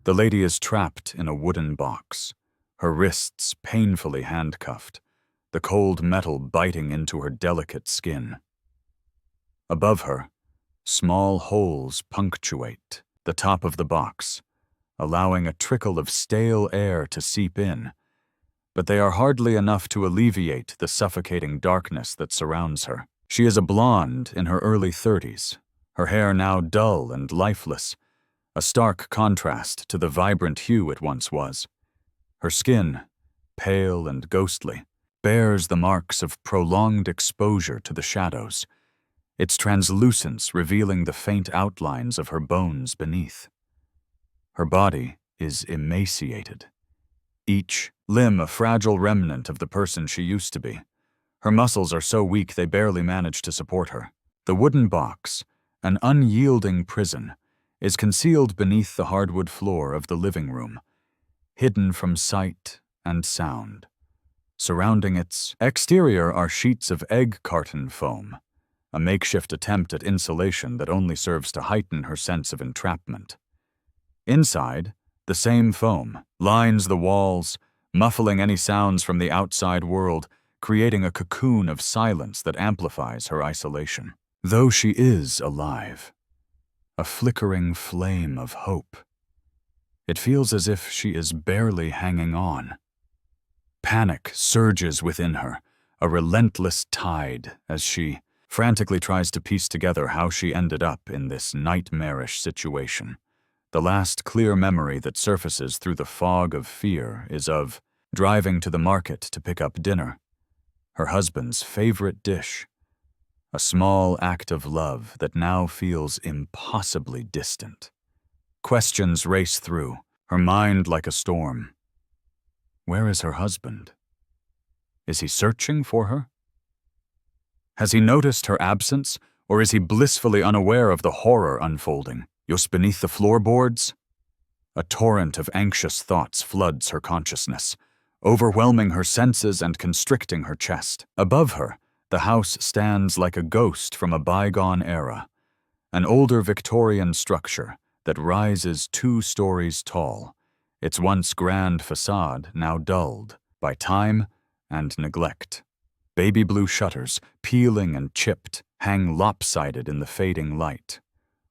The lady is trapped in a wooden box, her wrists painfully handcuffed, the cold metal biting into her delicate skin. Above her, small holes punctuate the top of the box, allowing a trickle of stale air to seep in, but they are hardly enough to alleviate the suffocating darkness that surrounds her. She is a blonde in her early 30s, her hair now dull and lifeless, a stark contrast to the vibrant hue it once was. Her skin, pale and ghostly, bears the marks of prolonged exposure to the shadows, its translucence revealing the faint outlines of her bones beneath. Her body is emaciated, each limb a fragile remnant of the person she used to be. Her muscles are so weak they barely manage to support her. The wooden box, an unyielding prison, is concealed beneath the hardwood floor of the living room, hidden from sight and sound. Surrounding its exterior are sheets of egg carton foam, a makeshift attempt at insulation that only serves to heighten her sense of entrapment. Inside, the same foam lines the walls, muffling any sounds from the outside world, creating a cocoon of silence that amplifies her isolation. Though she is alive, a flickering flame of hope, it feels as if she is barely hanging on. Panic surges within her, a relentless tide, as she frantically tries to piece together how she ended up in this nightmarish situation. The last clear memory that surfaces through the fog of fear is of driving to the market to pick up dinner, her husband's favorite dish, a small act of love that now feels impossibly distant. Questions race through, her mind like a storm. Where is her husband? Is he searching for her? Has he noticed her absence, or is he blissfully unaware of the horror unfolding, just beneath the floorboards? A torrent of anxious thoughts floods her consciousness, overwhelming her senses and constricting her chest. Above her, the house stands like a ghost from a bygone era, an older Victorian structure that rises 2 stories tall, its once grand facade now dulled by time and neglect. Baby blue shutters, peeling and chipped, hang lopsided in the fading light,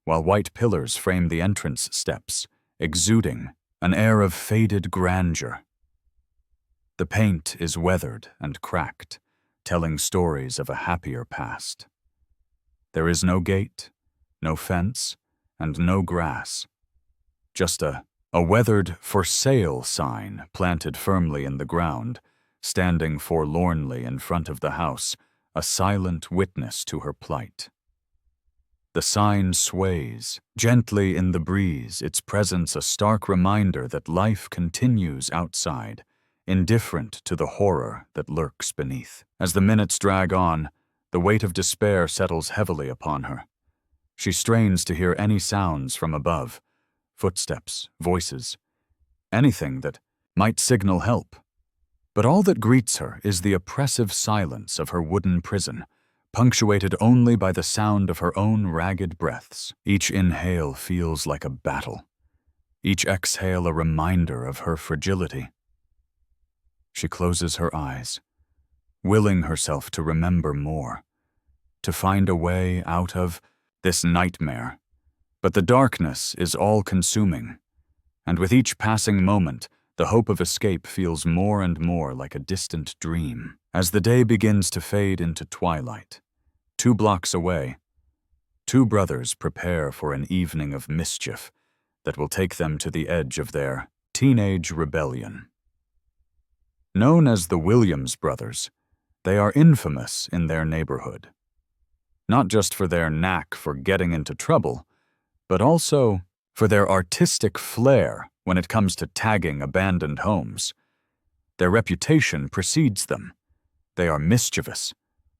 while white pillars frame the entrance steps, exuding an air of faded grandeur. The paint is weathered and cracked, telling stories of a happier past. There is no gate, no fence, and no grass. Just a weathered "for sale" sign planted firmly in the ground, standing forlornly in front of the house, a silent witness to her plight. The sign sways gently in the breeze, its presence a stark reminder that life continues outside, indifferent to the horror that lurks beneath. As the minutes drag on, the weight of despair settles heavily upon her. She strains to hear any sounds from above, footsteps, voices, anything that might signal help. But all that greets her is the oppressive silence of her wooden prison, punctuated only by the sound of her own ragged breaths. Each inhale feels like a battle, each exhale a reminder of her fragility. She closes her eyes, willing herself to remember more, to find a way out of this nightmare. But the darkness is all-consuming, and with each passing moment, the hope of escape feels more and more like a distant dream. As the day begins to fade into twilight, 2 blocks away, 2 brothers prepare for an evening of mischief that will take them to the edge of their teenage rebellion. Known as the Williams brothers, they are infamous in their neighborhood, not just for their knack for getting into trouble, but also for their artistic flair when it comes to tagging abandoned homes. Their reputation precedes them. They are mischievous,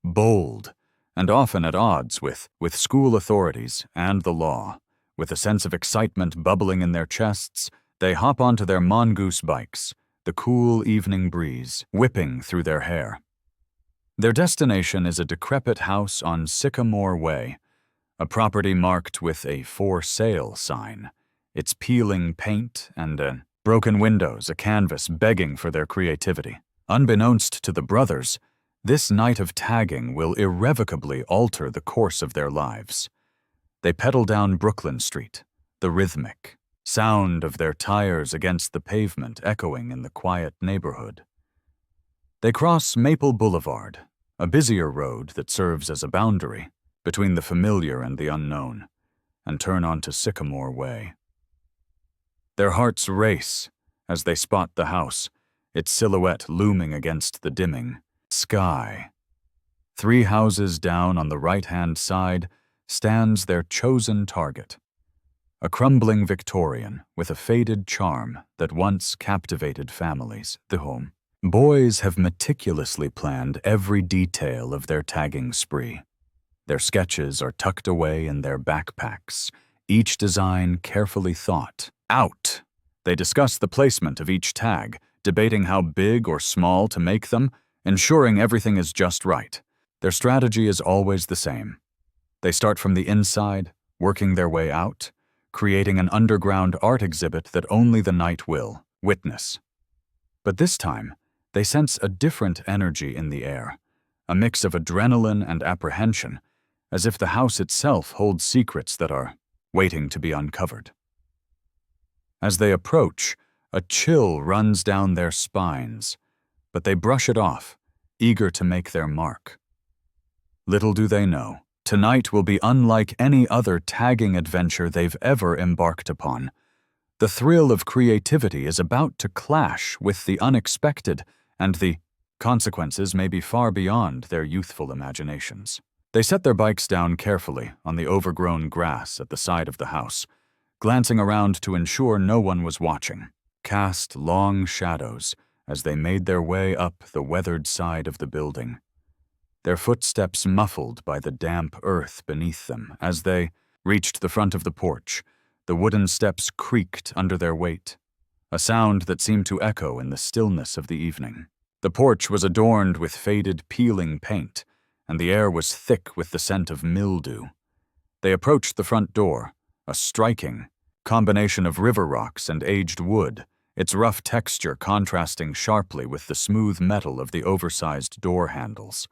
bold, and often at odds with school authorities and the law. With a sense of excitement bubbling in their chests, they hop onto their mongoose bikes, the cool evening breeze whipping through their hair. Their destination is a decrepit house on Sycamore Way, a property marked with a "for sale" sign, its peeling paint and broken windows a canvas begging for their creativity. Unbeknownst to the brothers, this night of tagging will irrevocably alter the course of their lives. They pedal down Brooklyn Street, the rhythmic sound of their tires against the pavement echoing in the quiet neighborhood. They cross Maple Boulevard, a busier road that serves as a boundary between the familiar and the unknown, and turn onto Sycamore Way. Their hearts race as they spot the house, its silhouette looming against the dimming sky. 3 houses down on the right-hand side stands their chosen target, a crumbling Victorian with a faded charm that once captivated families, the home. Boys have meticulously planned every detail of their tagging spree. Their sketches are tucked away in their backpacks, each design carefully thought out. They discuss the placement of each tag, debating how big or small to make them, ensuring everything is just right. Their strategy is always the same. They start from the inside, working their way out, creating an underground art exhibit that only the night will witness. But this time, they sense a different energy in the air, a mix of adrenaline and apprehension, as if the house itself holds secrets that are waiting to be uncovered. As they approach, a chill runs down their spines, but they brush it off, eager to make their mark. Little do they know, tonight will be unlike any other tagging adventure they've ever embarked upon. The thrill of creativity is about to clash with the unexpected, and the consequences may be far beyond their youthful imaginations. They set their bikes down carefully on the overgrown grass at the side of the house, glancing around to ensure no one was watching, cast long shadows as they made their way up the weathered side of the building, their footsteps muffled by the damp earth beneath them. As they reached the front of the porch, the wooden steps creaked under their weight, a sound that seemed to echo in the stillness of the evening. The porch was adorned with faded, peeling paint, and the air was thick with the scent of mildew. They approached the front door, a striking combination of river rocks and aged wood, its rough texture contrasting sharply with the smooth metal of the oversized door handles.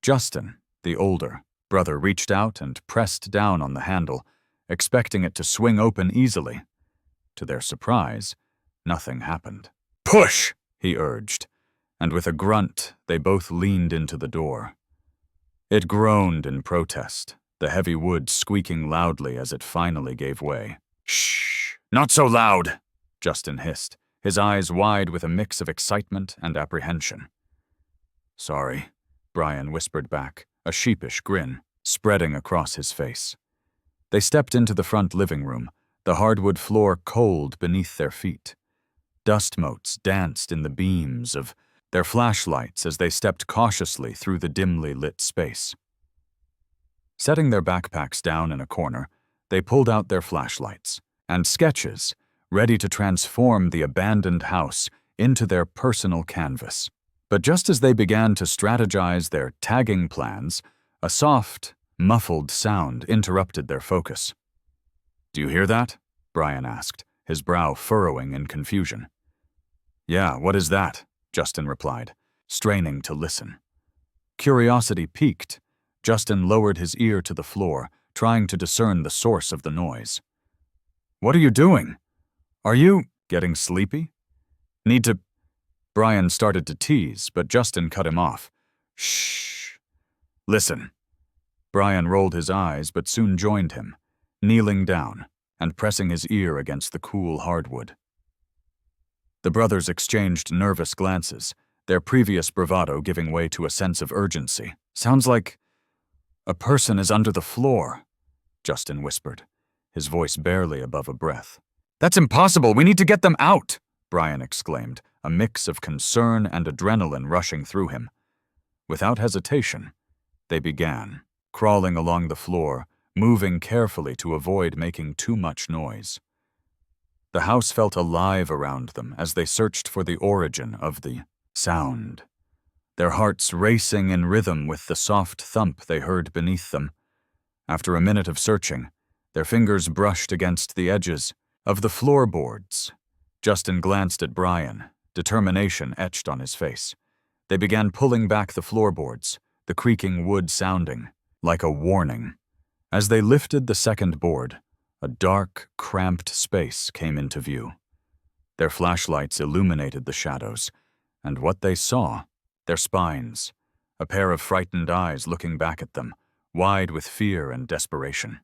Justin, the older brother, reached out and pressed down on the handle, expecting it to swing open easily. To their surprise, nothing happened. "Push!" he urged, and with a grunt, they both leaned into the door. It groaned in protest, the heavy wood squeaking loudly as it finally gave way. "Shh! Not so loud!" Justin hissed, his eyes wide with a mix of excitement and apprehension. "Sorry," Brian whispered back, a sheepish grin spreading across his face. They stepped into the front living room, the hardwood floor cold beneath their feet. Dust motes danced in the beams of their flashlights as they stepped cautiously through the dimly lit space. Setting their backpacks down in a corner, they pulled out their flashlights and sketches, ready to transform the abandoned house into their personal canvas. But just as they began to strategize their tagging plans, a soft, muffled sound interrupted their focus. "Do you hear that?" Brian asked, his brow furrowing in confusion. "Yeah, what is that?" Justin replied, straining to listen. Curiosity piqued, Justin lowered his ear to the floor, trying to discern the source of the noise. "What are you doing? Are you getting sleepy? Need to—" Brian started to tease, but Justin cut him off. "Shh. Listen." Brian rolled his eyes but soon joined him, kneeling down and pressing his ear against the cool hardwood. The brothers exchanged nervous glances, their previous bravado giving way to a sense of urgency. "Sounds like a person is under the floor," Justin whispered, his voice barely above a breath. "That's impossible! We need to get them out!" Brian exclaimed, a mix of concern and adrenaline rushing through him. Without hesitation, they began, crawling along the floor, moving carefully to avoid making too much noise. The house felt alive around them as they searched for the origin of the sound, their hearts racing in rhythm with the soft thump they heard beneath them. After a minute of searching, their fingers brushed against the edges, Of the floorboards, Justin glanced at Brian, determination etched on his face. They began pulling back the floorboards, the creaking wood sounding like a warning. As they lifted the second board, a dark, cramped space came into view. Their flashlights illuminated the shadows, and what they saw, their spines, a pair of frightened eyes looking back at them, wide with fear and desperation.